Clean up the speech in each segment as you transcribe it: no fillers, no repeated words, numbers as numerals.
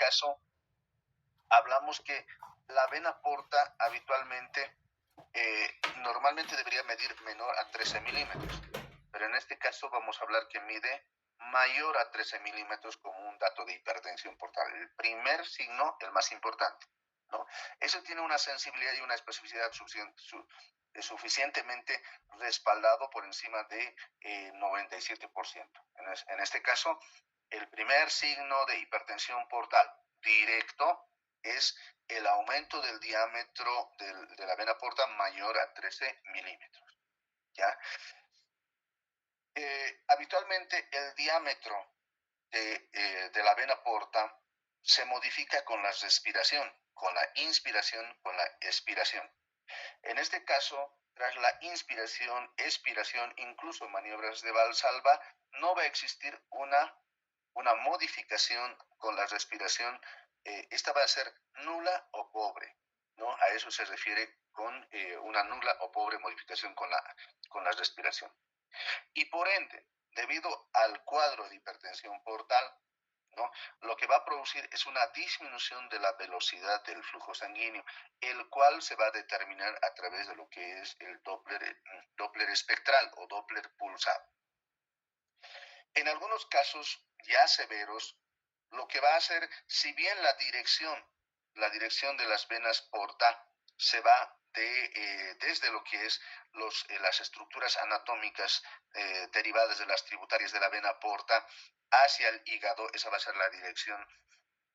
caso hablamos que la vena porta habitualmente, normalmente debería medir menor a 13 milímetros, pero en este caso vamos a hablar que mide mayor a 13 milímetros como un dato de hipertensión portal. El primer signo, el más importante, ¿no? Eso tiene una sensibilidad y una especificidad suficientemente respaldado por encima de 97%. En este caso, el primer signo de hipertensión portal directo es el aumento del diámetro de la vena porta mayor a 13 milímetros. ¿Ya? Habitualmente el diámetro de la vena porta se modifica con la respiración, con la inspiración, con la expiración. En este caso, tras la inspiración, expiración, incluso maniobras de Valsalva, no va a existir una modificación con la respiración. Esta va a ser nula o pobre, ¿no? A eso se refiere con una nula o pobre modificación con la respiración. Y por ende, debido al cuadro de hipertensión portal, ¿no? Lo que va a producir es una disminución de la velocidad del flujo sanguíneo, el cual se va a determinar a través de lo que es el Doppler espectral o Doppler pulsado. En algunos casos ya severos, lo que va a hacer, si bien la dirección de las venas porta se va desde lo que es las estructuras anatómicas derivadas de las tributarias de la vena porta hacia el hígado, esa va a ser la dirección.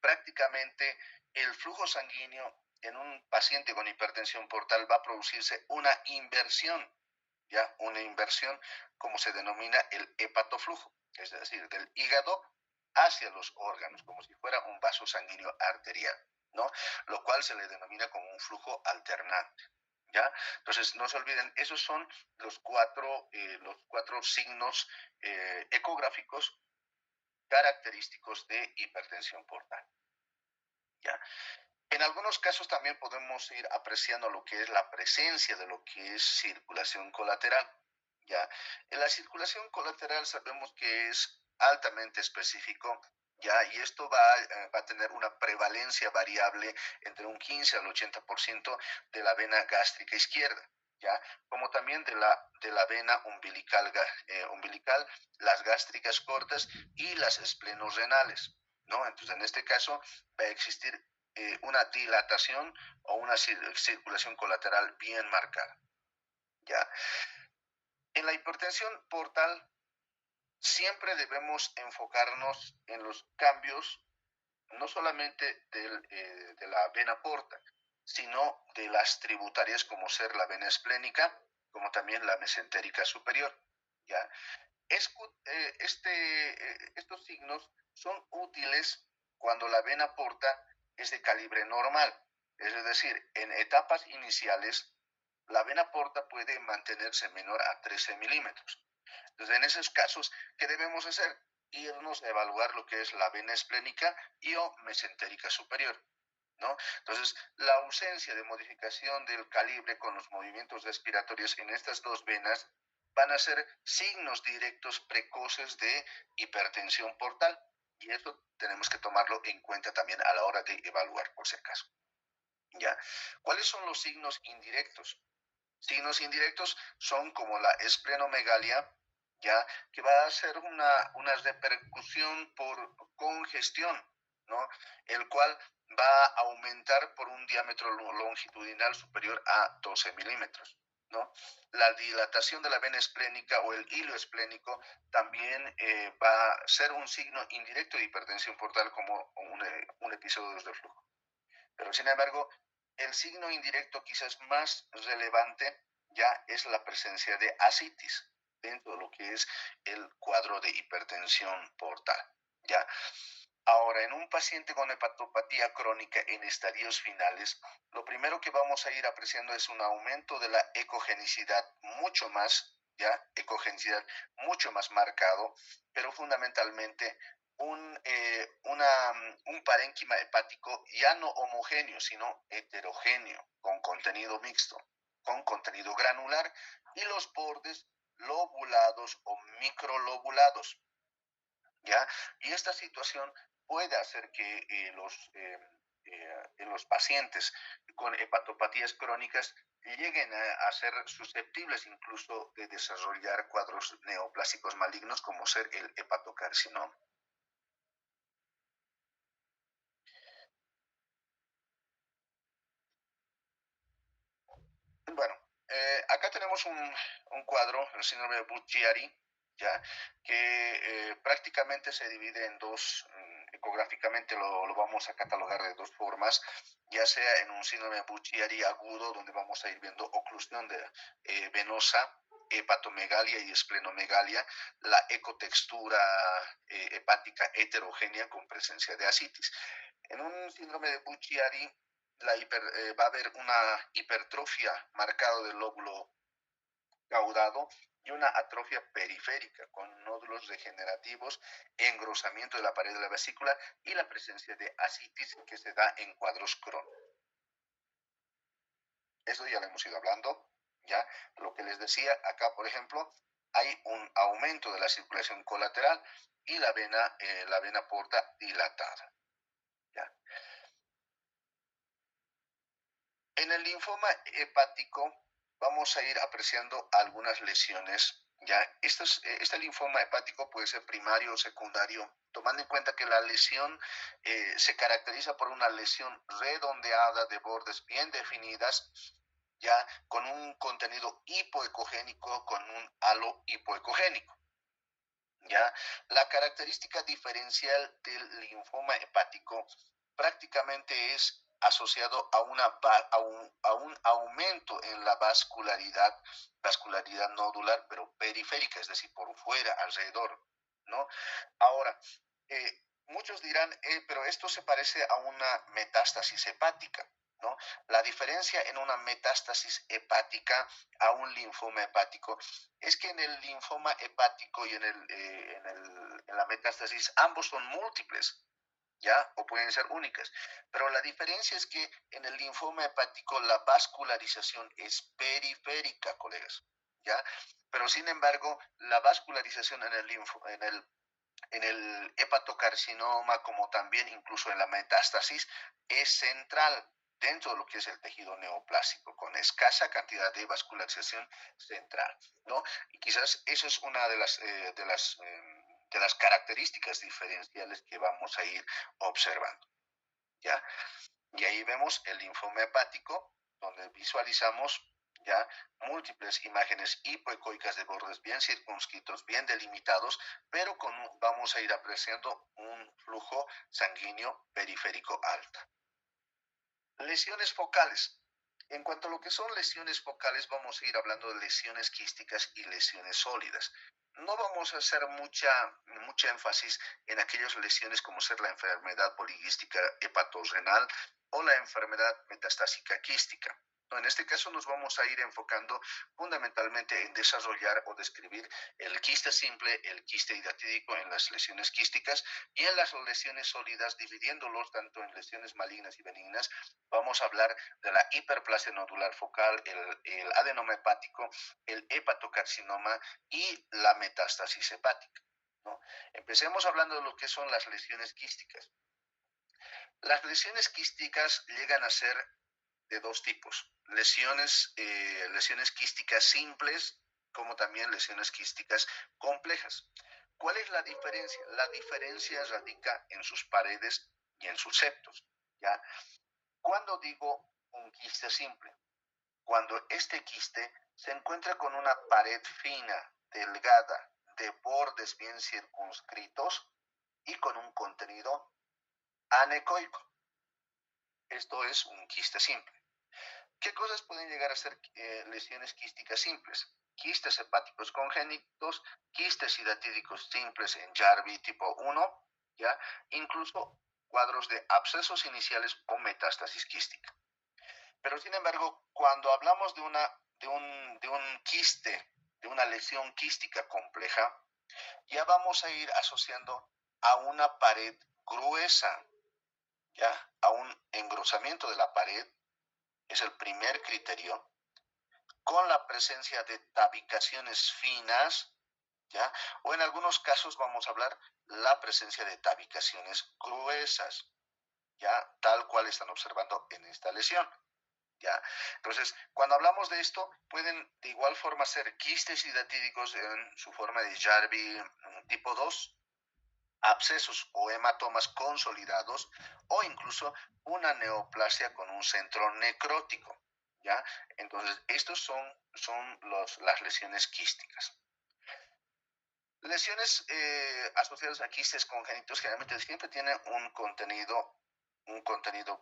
Prácticamente el flujo sanguíneo en un paciente con hipertensión portal va a producirse una inversión, ¿ya? Una inversión como se denomina el hepatoflujo, es decir, del hígado hacia los órganos, como si fuera un vaso sanguíneo arterial, ¿no? Lo cual se le denomina como un flujo alternante, ¿ya? Entonces, no se olviden, esos son los cuatro signos ecográficos característicos de hipertensión portal, ¿ya? En algunos casos también podemos ir apreciando lo que es la presencia de lo que es circulación colateral, ¿ya? En la circulación colateral sabemos que es altamente específico, ¿ya? Y esto va a tener una prevalencia variable entre un 15 al 80% de la vena gástrica izquierda, ¿ya? Como también de la vena umbilical, las gástricas cortas y las esplenorrenales, ¿no? Entonces, en este caso va a existir una dilatación o una circulación colateral bien marcada, ¿ya? En la hipertensión portal siempre debemos enfocarnos en los cambios no solamente de la vena porta, sino de las tributarias como ser la vena esplénica, como también la mesentérica superior, ¿ya? Estos signos son útiles cuando la vena porta es de calibre normal, es decir, en etapas iniciales la vena porta puede mantenerse menor a 13 milímetros. Entonces, en esos casos, ¿qué debemos hacer? Irnos a evaluar lo que es la vena esplénica y o mesentérica superior, ¿no? Entonces, la ausencia de modificación del calibre con los movimientos respiratorios en estas dos venas van a ser signos directos precoces de hipertensión portal, y eso tenemos que tomarlo en cuenta también a la hora de evaluar por si acaso, ¿ya? ¿Cuáles son los signos indirectos? Signos indirectos son como la esplenomegalia, ¿ya? Que va a ser una repercusión por congestión, ¿no? El cual va a aumentar por un diámetro longitudinal superior a 12 milímetros, ¿no? La dilatación de la vena esplénica o el hilo esplénico también va a ser un signo indirecto de hipertensión portal como un episodio de reflujo. Pero sin embargo, el signo indirecto quizás más relevante ya es la presencia de ascitis dentro de lo que es el cuadro de hipertensión portal, ¿ya? Ahora, en un paciente con hepatopatía crónica en estadios finales, lo primero que vamos a ir apreciando es un aumento de la ecogenicidad mucho más marcado, pero fundamentalmente un parénquima hepático ya no homogéneo, sino heterogéneo, con contenido mixto, con contenido granular y los bordes lobulados o microlobulados, ¿ya? Y esta situación puede hacer que en los pacientes con hepatopatías crónicas lleguen a ser susceptibles incluso de desarrollar cuadros neoplásicos malignos como ser el hepatocarcinoma. Bueno, acá tenemos un cuadro, el síndrome de Buchiari, ¿ya? Que prácticamente se divide en dos, ecográficamente lo vamos a catalogar de dos formas, ya sea en un síndrome de Buchiari agudo, donde vamos a ir viendo oclusión venosa, hepatomegalia y esplenomegalia, la ecotextura hepática heterogénea con presencia de ascitis. En un síndrome de Buchiari va a haber una hipertrofia marcada del lóbulo caudado y una atrofia periférica con nódulos degenerativos, engrosamiento de la pared de la vesícula y la presencia de ascitis que se da en cuadros crónicos. Eso ya lo hemos ido hablando, ya. Lo que les decía acá, por ejemplo, hay un aumento de la circulación colateral y la vena porta dilatada, ya. En el linfoma hepático vamos a ir apreciando algunas lesiones. Ya, este linfoma hepático puede ser primario o secundario, tomando en cuenta que la lesión se caracteriza por una lesión redondeada de bordes bien definidas, ya con un contenido hipoecogénico, con un halo hipoecogénico. ¿Ya? La característica diferencial del linfoma hepático prácticamente es asociado a un aumento en la vascularidad nodular, pero periférica, es decir, por fuera, alrededor, ¿no? Ahora, muchos dirán, pero esto se parece a una metástasis hepática, ¿no? La diferencia en una metástasis hepática a un linfoma hepático es que en el linfoma hepático y en la metástasis ambos son múltiples, ¿ya? O pueden ser únicas. Pero la diferencia es que en el linfoma hepático la vascularización es periférica, colegas, ¿ya? Pero sin embargo, la vascularización en el hepatocarcinoma, como también incluso en la metástasis, es central dentro de lo que es el tejido neoplásico, con escasa cantidad de vascularización central, ¿no? Y quizás eso es una de las características diferenciales que vamos a ir observando, ¿ya? Y ahí vemos el linfoma hepático, donde visualizamos ya múltiples imágenes hipoecoicas de bordes bien circunscritos, bien delimitados, pero vamos a ir apreciando un flujo sanguíneo periférico alto. Lesiones focales. En cuanto a lo que son lesiones focales, vamos a ir hablando de lesiones quísticas y lesiones sólidas. No vamos a hacer mucha énfasis en aquellas lesiones como ser la enfermedad poliquística hepatorenal o la enfermedad metastásica quística. En este caso nos vamos a ir enfocando fundamentalmente en desarrollar o describir el quiste simple, el quiste hidatídico en las lesiones quísticas y en las lesiones sólidas, dividiéndolos tanto en lesiones malignas y benignas. Vamos a hablar de la hiperplasia nodular focal, el adenoma hepático, el hepatocarcinoma y la metástasis hepática, ¿no? Empecemos hablando de lo que son las lesiones quísticas. Las lesiones quísticas llegan a ser de dos tipos, lesiones quísticas simples como también lesiones quísticas complejas. ¿Cuál es la diferencia? La diferencia radica en sus paredes y en sus septos, ¿ya? Cuando digo un quiste simple, cuando este quiste se encuentra con una pared fina, delgada, de bordes bien circunscritos y con un contenido anecoico. Esto es un quiste simple. ¿Qué cosas pueden llegar a ser lesiones quísticas simples? Quistes hepáticos congénitos, quistes hidatídicos simples en Jarvie tipo 1, ¿ya? Incluso cuadros de abscesos iniciales o metástasis quística. Pero sin embargo, cuando hablamos de un quiste, de una lesión quística compleja, ya vamos a ir asociando a una pared gruesa, ya, a un engrosamiento de la pared, es el primer criterio, con la presencia de tabicaciones finas ¿ya? O en algunos casos vamos a hablar la presencia de tabicaciones gruesas, ¿ya? Tal cual están observando en esta lesión. ¿Ya? Entonces, cuando hablamos de esto, pueden de igual forma ser quistes hidatídicos en su forma de Jarvie tipo 2, abscesos o hematomas consolidados o incluso una neoplasia con un centro necrótico. ¿Ya? Entonces, estos son las lesiones quísticas. Lesiones asociadas a quistes congénitos generalmente siempre tienen un contenido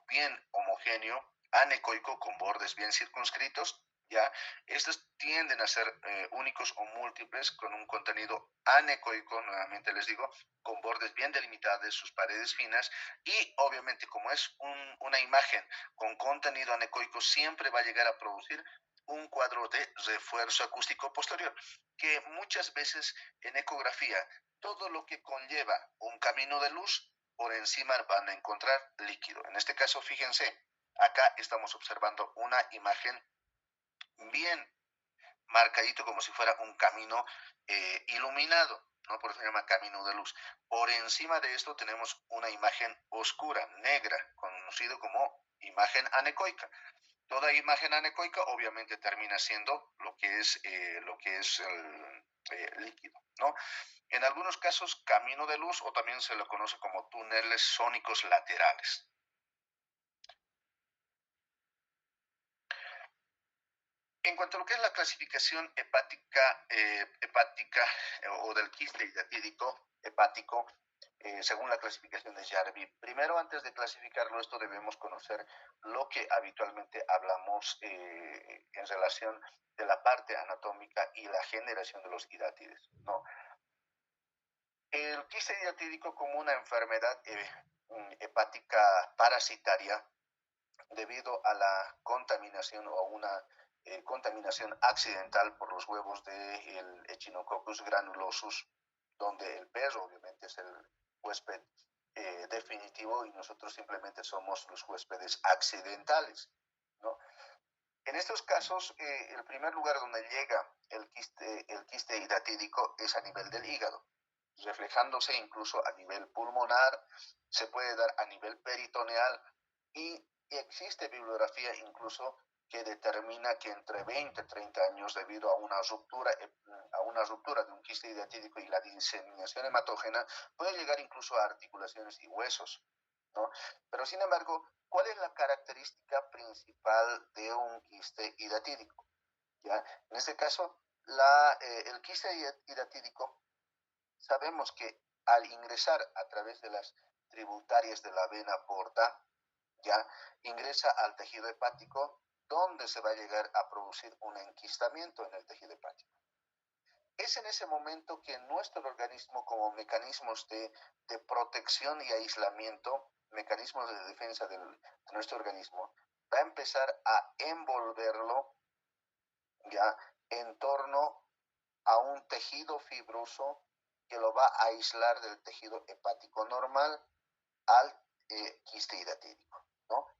bien homogéneo, anecoico con bordes bien circunscritos, ¿ya? Estos tienden a ser únicos o múltiples con un contenido anecoico, nuevamente les digo, con bordes bien delimitados, sus paredes finas y obviamente como es una imagen con contenido anecoico siempre va a llegar a producir un cuadro de refuerzo acústico posterior, que muchas veces en ecografía todo lo que conlleva un camino de luz por encima van a encontrar líquido. En este caso, fíjense, acá estamos observando una imagen bien marcadito como si fuera un camino iluminado, ¿no? Por eso se llama camino de luz. Por encima de esto tenemos una imagen oscura, negra, conocido como imagen anecoica. Toda imagen anecoica obviamente termina siendo lo que es el líquido, ¿no? En algunos casos, camino de luz o también se lo conoce como túneles sónicos laterales. En cuanto a lo que es la clasificación hepática o del quiste hidatídico hepático, según la clasificación de Jarvie, primero antes de clasificarlo esto debemos conocer lo que habitualmente hablamos en relación de la parte anatómica y la generación de los hidátides, ¿no? El quiste hidatídico como una enfermedad hepática parasitaria debido a la contaminación o a una contaminación accidental por los huevos del Echinococcus granulosus, donde el perro obviamente es el huésped definitivo y nosotros simplemente somos los huéspedes accidentales, ¿no? En estos casos, el primer lugar donde llega el quiste hidatídico es a nivel del hígado, reflejándose incluso a nivel pulmonar, se puede dar a nivel peritoneal y existe bibliografía incluso que determina que entre 20 y 30 años, debido a una ruptura de un quiste hidatídico y la diseminación hematógena, puede llegar incluso a articulaciones y huesos, ¿no? Pero sin embargo, ¿cuál es la característica principal de un quiste hidatídico? ¿Ya? En este caso, el quiste hidatídico, sabemos que al ingresar a través de las tributarias de la vena porta, ya ingresa al tejido hepático, donde se va a llegar a producir un enquistamiento en el tejido hepático. Es en ese momento que nuestro organismo, como mecanismos de protección y aislamiento, mecanismos de defensa de nuestro organismo, va a empezar a envolverlo ya en torno a un tejido fibroso que lo va a aislar del tejido hepático normal al quiste hidatídico, ¿no?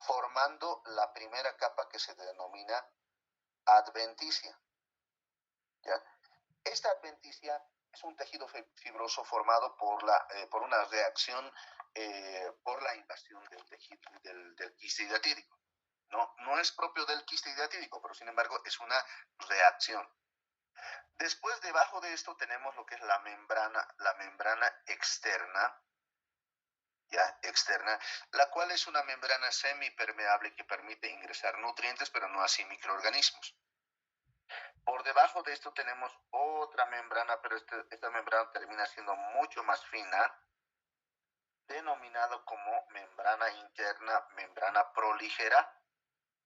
Formando la primera capa que se denomina adventicia, ¿ya? Esta adventicia es un tejido fibroso formado por una reacción por la invasión del tejido del quiste hidatídico. No es propio del quiste hidatídico, pero sin embargo es una reacción. Después, debajo de esto tenemos lo que es la membrana externa, ya externa, la cual es una membrana semipermeable que permite ingresar nutrientes, pero no así microorganismos. Por debajo de esto tenemos otra membrana, pero esta membrana termina siendo mucho más fina, denominado como membrana interna, membrana prolígera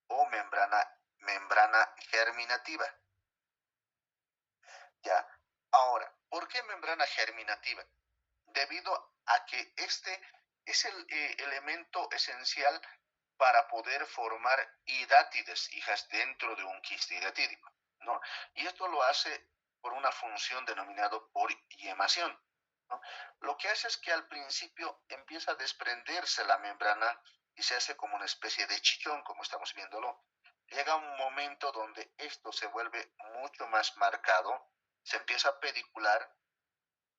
o membrana germinativa. Ya. Ahora, ¿por qué membrana germinativa? Debido a que este es el elemento esencial para poder formar hidátides, hijas, dentro de un quiste hidatídico, ¿no? Y esto lo hace por una función denominada poliemación, ¿no? Lo que hace es que al principio empieza a desprenderse la membrana y se hace como una especie de chichón, como estamos viéndolo. Llega un momento donde esto se vuelve mucho más marcado se empieza a pedicular,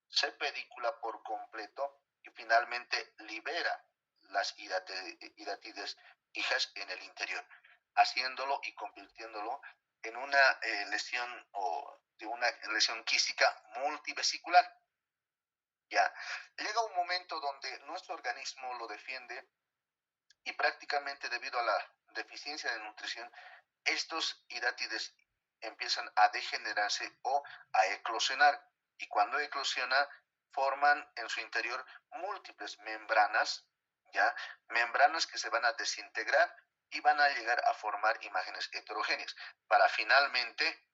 se pedicula por completo y finalmente libera las hidatides hijas en el interior, haciéndolo y convirtiéndolo en una lesión o de una lesión quística multivesicular. Ya llega un momento donde nuestro organismo lo defiende y prácticamente debido a la deficiencia de nutrición, estos hidátides empiezan a degenerarse o a eclosionar. Y cuando eclosiona, forman en su interior múltiples membranas, ¿ya? Membranas que se van a desintegrar y van a llegar a formar imágenes heterogéneas, para finalmente,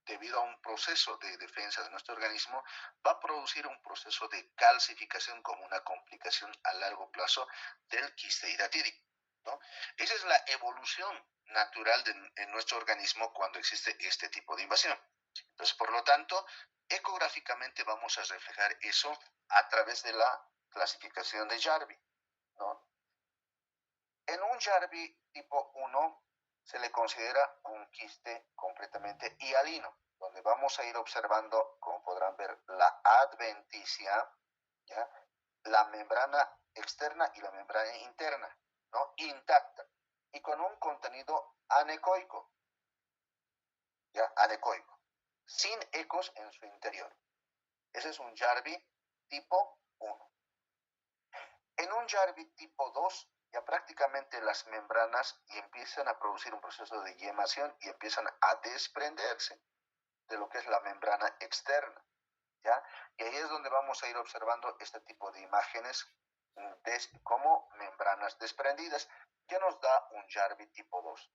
debido a un proceso de defensa de nuestro organismo, va a producir un proceso de calcificación como una complicación a largo plazo del quiste hidatídico, ¿no? Esa es la evolución natural en nuestro organismo cuando existe este tipo de invasión. Entonces, por lo tanto, ecográficamente vamos a reflejar eso a través de la clasificación de Jarvie, ¿no? En un Jarvie tipo 1 se le considera un quiste completamente hialino, donde vamos a ir observando, como podrán ver, la adventicia, ¿ya? La membrana externa y la membrana interna, ¿no? Intacta, y con un contenido anecoico, ¿ya? Anecoico, sin ecos en su interior. Ese es un Jarvie tipo 1. En un Jarvie tipo 2 ya prácticamente las membranas y empiezan a producir un proceso de yemación y empiezan a desprenderse de lo que es la membrana externa, ¿ya? Y ahí es donde vamos a ir observando este tipo de imágenes como membranas desprendidas, que nos da un Jarvie tipo 2.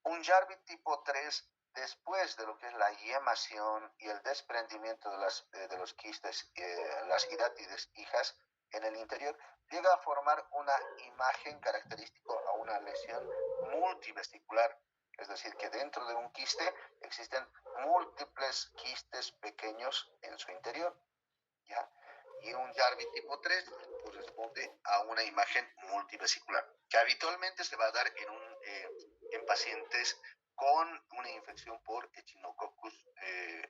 Un Jarvie tipo 3, después de lo que es la yemación y el desprendimiento de los quistes, las hidátides hijas en el interior, llega a formar una imagen característica a una lesión multivesicular. Es decir, que dentro de un quiste existen múltiples quistes pequeños en su interior, ¿ya? Y un Jarvie tipo 3 corresponde a una imagen multivesicular, que habitualmente se va a dar en pacientes con una infección por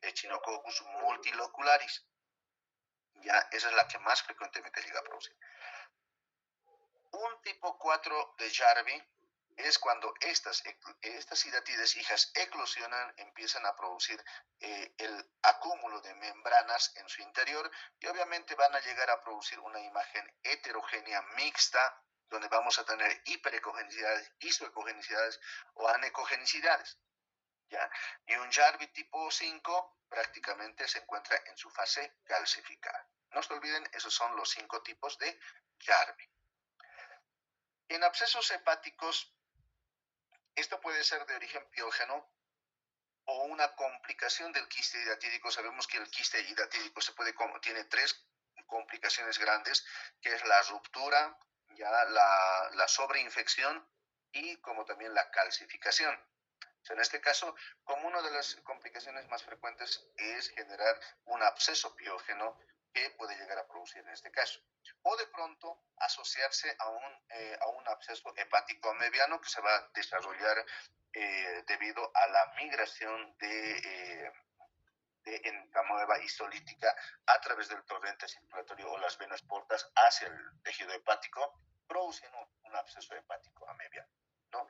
Echinococcus multilocularis. Ya, esa es la que más frecuentemente llega a producir. Un tipo 4 de Jarvie es cuando estas hidatides hijas eclosionan, empiezan a producir el acúmulo de membranas en su interior y obviamente van a llegar a producir una imagen heterogénea mixta, donde vamos a tener hiperecogenicidades, isoecogenicidades o anecogenicidades, ¿ya? Y un Jarvie tipo 5 prácticamente se encuentra en su fase calcificada. No se olviden, esos son los 5 tipos de Jarvie. En abscesos hepáticos, esto puede ser de origen piógeno o una complicación del quiste hidatídico. Sabemos que el quiste hidatídico tiene 3 complicaciones grandes, que es la ruptura, ya la sobreinfección y como también la calcificación. O sea, en este caso, como una de las complicaciones más frecuentes es generar un absceso piógeno que puede llegar a producir en este caso. O de pronto asociarse a un absceso hepático amebiano que se va a desarrollar debido a la migración en la nueva histolítica a través del torrente circulatorio o las venas portas hacia el tejido hepático, produciendo un absceso hepático amebiano, ¿no?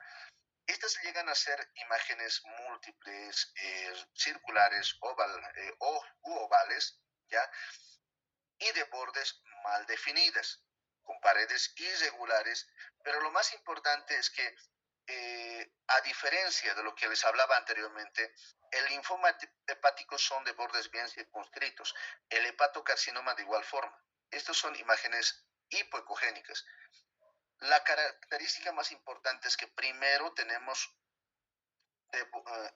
Estas llegan a ser imágenes múltiples, circulares, u ovales, ¿ya? Y de bordes mal definidas, con paredes irregulares, pero lo más importante es que, a diferencia de lo que les hablaba anteriormente, el linfoma hepático son de bordes bien circunscritos, el hepatocarcinoma de igual forma. Estas son imágenes hipoecogénicas. La característica más importante es que primero tenemos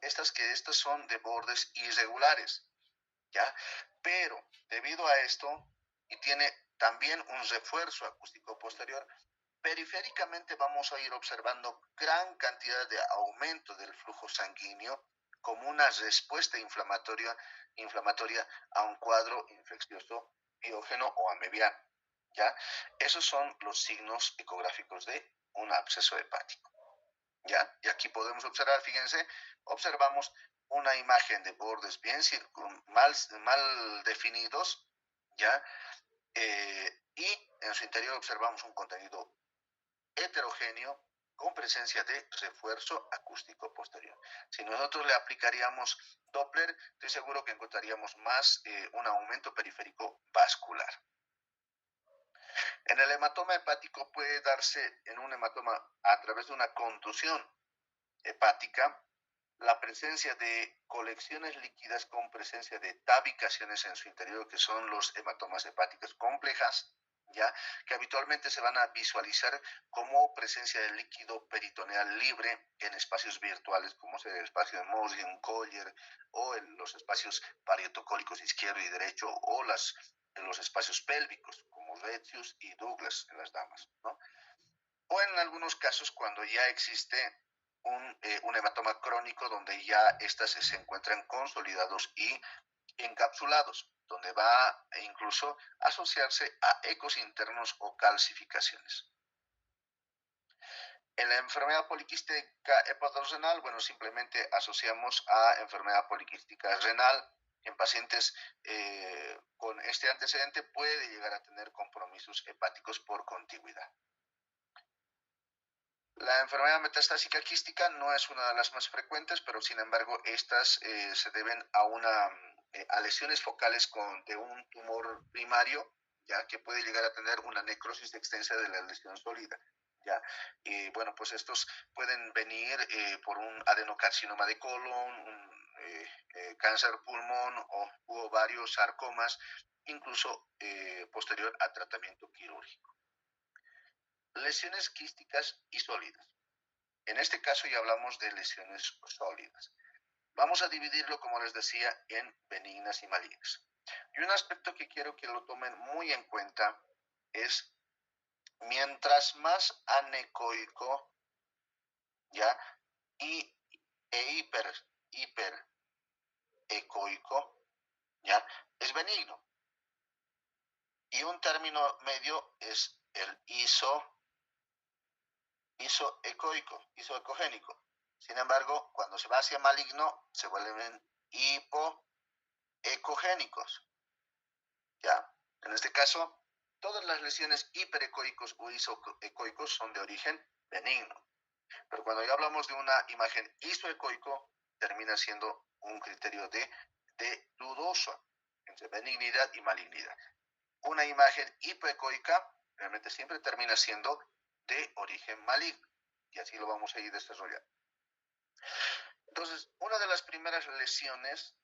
estas son de bordes irregulares, ¿ya? Pero debido a esto, y tiene también un refuerzo acústico posterior, periféricamente vamos a ir observando gran cantidad de aumento del flujo sanguíneo como una respuesta inflamatoria a un cuadro infeccioso piógeno o amebiano, ¿ya? Esos son los signos ecográficos de un absceso hepático. ¿ya? Y aquí podemos observar, fíjense, observamos una imagen de bordes bien mal definidos, ¿ya? Y en su interior observamos un contenido heterogéneo con presencia de refuerzo acústico posterior. Si nosotros le aplicaríamos Doppler, estoy seguro que encontraríamos más un aumento periférico vascular. En el hematoma hepático puede darse en un hematoma a través de una contusión hepática, la presencia de colecciones líquidas con presencia de tabicaciones en su interior, que son los hematomas hepáticos complejas, ¿ya? Que habitualmente se van a visualizar como presencia de líquido peritoneal libre en espacios virtuales, como es el espacio de Mosley, Collier, o en los espacios parietocólicos izquierdo y derecho, o en los espacios pélvicos, como Retzius y Douglas en las damas, ¿no? O en algunos casos cuando ya existe un hematoma crónico donde ya estas se encuentran consolidados y encapsulados, donde va incluso a asociarse a ecos internos o calcificaciones. En la enfermedad poliquística hepatorenal, bueno, simplemente asociamos a enfermedad poliquística renal. En pacientes con este antecedente puede llegar a tener compromisos hepáticos por contigüidad. La enfermedad metastásica quística no es una de las más frecuentes, pero sin embargo estas se deben a lesiones focales de un tumor primario, ya que puede llegar a tener una necrosis extensa de la lesión sólida. ¿Ya? Y bueno, pues estos pueden venir por un adenocarcinoma de colon, un cáncer pulmón u ovarios, sarcomas, incluso posterior a tratamiento quirúrgico. Lesiones quísticas y sólidas. En este caso ya hablamos de lesiones sólidas. Vamos a dividirlo, como les decía, en benignas y malignas. Y un aspecto que quiero que lo tomen muy en cuenta es, mientras más anecoico, ¿ya? Hiper ecoico, ¿ya? Es benigno. Y un término medio es el isoecogénico. Sin embargo, cuando se va hacia maligno, se vuelven hipoecogénicos. ¿Ya? En este caso, todas las lesiones hiperecoicos o isoecoicos son de origen benigno. Pero cuando ya hablamos de una imagen isoecoico, termina siendo un criterio de dudoso entre benignidad y malignidad. Una imagen hipoecoica realmente siempre termina siendo de origen maligno. Y así lo vamos a ir desarrollando. Entonces, una de las primeras lesiones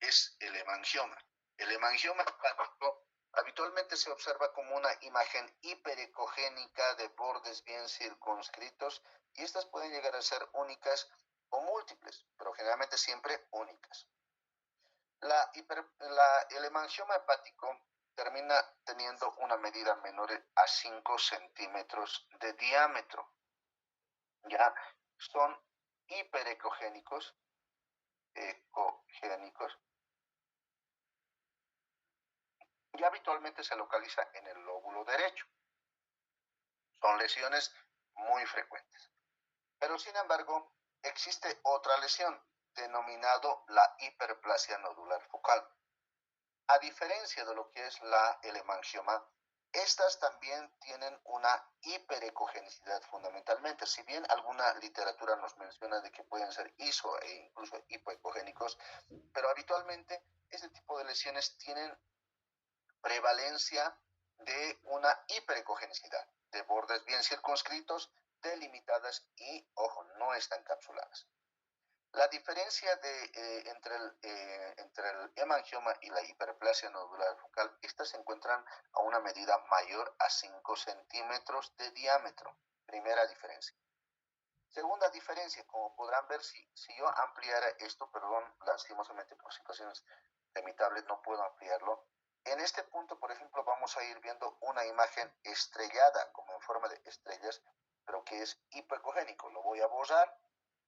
es el hemangioma. El hemangioma hepático habitualmente se observa como una imagen hiperecogénica de bordes bien circunscritos y estas pueden llegar a ser únicas o múltiples, pero generalmente siempre únicas. El hemangioma hepático termina teniendo una medida menor a 5 centímetros de diámetro. Ya son hiperecogénicos, y habitualmente se localiza en el lóbulo derecho. Son lesiones muy frecuentes. Pero sin embargo, existe otra lesión, denominado la hiperplasia nodular focal. A diferencia de lo que es el hemangioma, estas también tienen una hiperecogenicidad fundamentalmente. Si bien alguna literatura nos menciona de que pueden ser iso e incluso hipoecogénicos, pero habitualmente este tipo de lesiones tienen prevalencia de una hiperecogenicidad, de bordes bien circunscritos, delimitadas y, ojo, no están encapsuladas. La diferencia entre el hemangioma y la hiperplasia nodular focal, estas se encuentran a una medida mayor a 5 centímetros de diámetro. Primera diferencia. Segunda diferencia, como podrán ver, si yo ampliara esto, perdón, lastimosamente por situaciones limitables no puedo ampliarlo. En este punto, por ejemplo, vamos a ir viendo una imagen estrellada, como en forma de estrellas, pero que es hipoecogénico. Lo voy a borrar,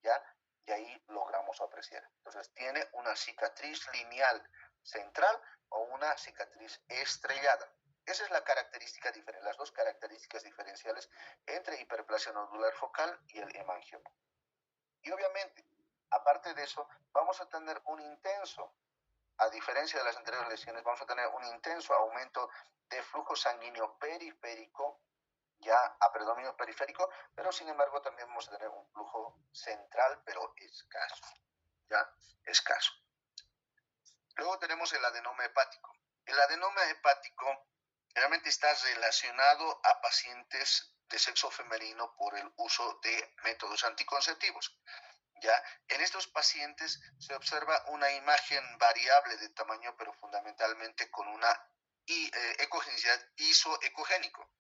¿ya? Y ahí logramos apreciar. Entonces, tiene una cicatriz lineal central o una cicatriz estrellada. Esa es la característica diferente, las dos características diferenciales entre hiperplasia nodular focal y el hemangioma. Y obviamente, aparte de eso, vamos a tener un intenso, a diferencia de las anteriores lesiones, vamos a tener un intenso aumento de flujo sanguíneo periférico, ya a predominio periférico, pero sin embargo también vamos a tener un flujo central, pero escaso, ya escaso. Luego tenemos el adenoma hepático. El adenoma hepático realmente está relacionado a pacientes de sexo femenino por el uso de métodos anticonceptivos. ¿Ya? En estos pacientes se observa una imagen variable de tamaño, pero fundamentalmente con una ecogenicidad isoecogénico,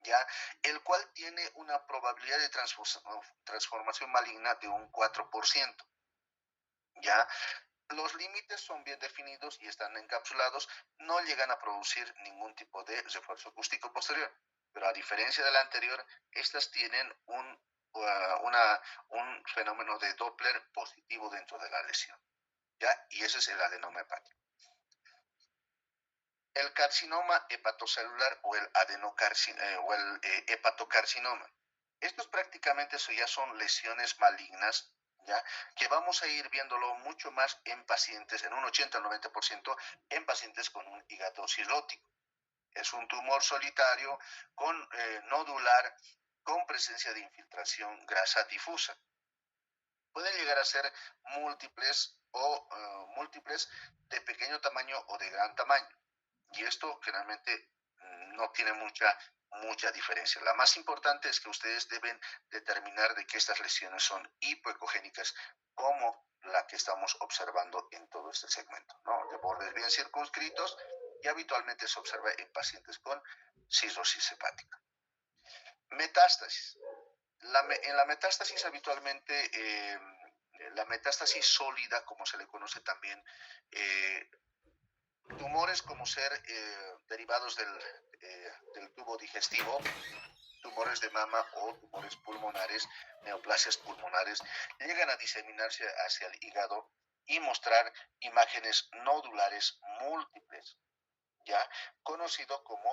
¿ya? El cual tiene una probabilidad de transformación maligna de un 4%. ¿Ya? Los límites son bien definidos y están encapsulados, no llegan a producir ningún tipo de refuerzo acústico posterior, pero a diferencia de la anterior, estas tienen un fenómeno de Doppler positivo dentro de la lesión, ¿ya? Y ese es el adenoma hepático. El carcinoma hepatocelular o el hepatocarcinoma. Estos prácticamente ya son lesiones malignas, ¿ya? Que vamos a ir viéndolo mucho más en pacientes, en un 80 al 90%, en pacientes con un hígado cirrótico. Es un tumor solitario con nodular, con presencia de infiltración grasa difusa. Pueden llegar a ser múltiples o múltiples de pequeño tamaño o de gran tamaño. Y esto generalmente no tiene mucha diferencia. La más importante es que ustedes deben determinar de que estas lesiones son hipoecogénicas, como la que estamos observando en todo este segmento, ¿no? De bordes bien circunscritos, y habitualmente se observa en pacientes con cirrosis hepática. Metástasis. En la metástasis habitualmente, la metástasis sólida, como se le conoce también, tumores como ser derivados del tubo digestivo, tumores de mama o tumores pulmonares, neoplasias pulmonares, llegan a diseminarse hacia el hígado y mostrar imágenes nodulares múltiples, ya conocido como